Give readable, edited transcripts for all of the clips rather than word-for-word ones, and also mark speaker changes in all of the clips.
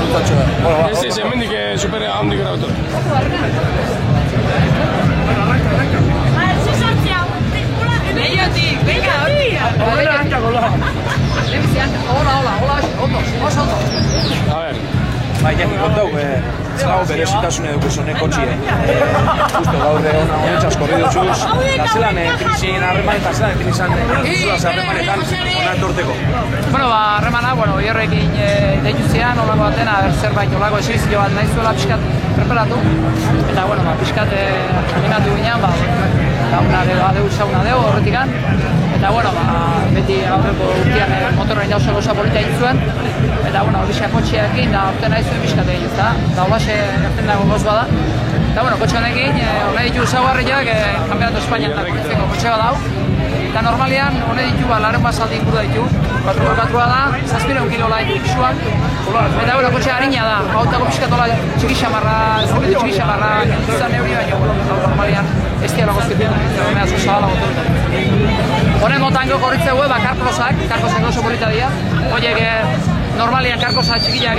Speaker 1: gustatxo da.
Speaker 2: Ez, hemendik super handik grabatu.
Speaker 3: Leiotik, venga, hori! Hola,
Speaker 2: A ver.
Speaker 1: Jaki kontau, zelago berezitasune dugu zonek kotxie. Justo gaur honetxas korri dutxuz, eta zelan pinizien harreman eta zelan pinizan harremanetan hona etorteko.
Speaker 3: Bueno, harremana, hierrekin deitu zian, olako batena, zerbait olako esibizio bat nahi zuela pixkat preparatu. Eta, pixkat animatu ginean, adeu sauna adeu horretikan. Eta, beti aurreko urtean motorrein da oso polita egin zuen. Eta, horrexia kotxeakin, da orten nahi zuen pixkat egin, ezta? Da, holaxe erten dago goz bada. Eta, kotxe honekin, hone ditu zaugarriak, Kampeonato Espainian da korritzeko kotxe bat dau. Eta normalian, hone ditu, laren basaldi inguru da ditu. 4x4 da, 700 kilo lain pixuak. Eta, kotxe harina da, hautako pixkatola txikixamarra, zerbitu txikixamarra, izan neuri baino, normalian, ez diala gozkitu, hone asko zabala motoretan. Honen motango korritzeu, karkosak oso polita dira. Horiek, normalian karkosa txikiak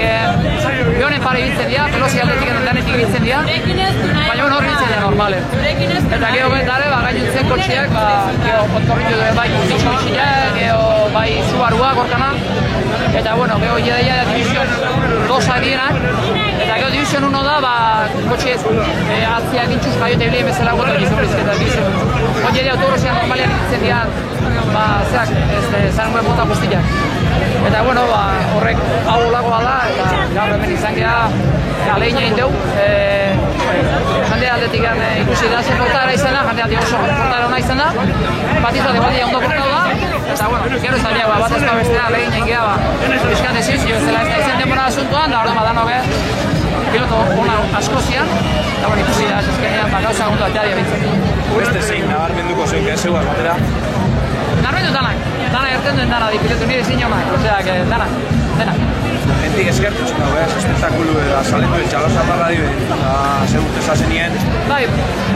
Speaker 3: jonen pare ibiltzen dira, pelosi aldetik eta danetik ibiltzen dira. Baina hori ibiltzen dira normalen. Eta geho gentare, gainuntzen kotxeak, otkorritu bai Mitsubishi-ak, bai Subarua gorkana. Eta, geho ideia Division 2 dienak. Eta geho Division 1 da, kotxe atziak intxuz gaiote bilien bezala goto egizan bizketa Division 1. Hori idea autorozian normalian ibiltzen dira, zaren mota guztiak. Eta, horrek hau lagoa da, eta gaur hemen izan geha alein egin dugu. Jende aldetik ikusi da zen portara izan da, jende aldetik oso portara hona izan da. Bat izan debaldia ondo portau da, eta gero izan dira, bat ezpa bestea alein egin geha, bizkate zizio, zela ez da izan denbora asuntoan, da hori danok piloto hona asko zian, eta ikusi da, eskenean, gauza gundu atea diabitzen.
Speaker 1: Beste zein nabarmenduko zein zeu batera?
Speaker 3: Narbendu danak erten duen dana di pilotu nire zin jomak, oseak, danak.
Speaker 1: Hentik eskertutzen dago, espektakulu eta saletu etxalosa barra dibe, eta segurte zazen nien.
Speaker 3: Bai,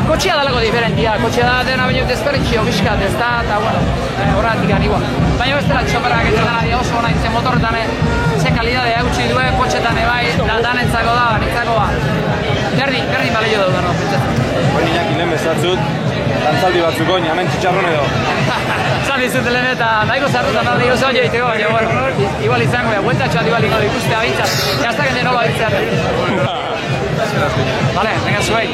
Speaker 3: kotxea dalako diferentia, kotxea da dena baino desperritxio bizkat, ez da, eta horretik gani igual. Baina ez dela txoperak ez dena di oso hona intzen motorretan, ze kalidadea eutxi duen, kotxetan bai, danentzako da, nitzako berdin balio dut, no, pentsatzen.
Speaker 1: Hori niak inen bezatzut, dantzaldi batzuk oin, hemen txitxarron edo.
Speaker 3: Zan dizut lehen eta nahiko zarrutan da dira oso egiteko, baina igual izango, bueltatxoa igualiko ikustea bintzat, jaztak ende nola bintzat. Vale, venga, zuei.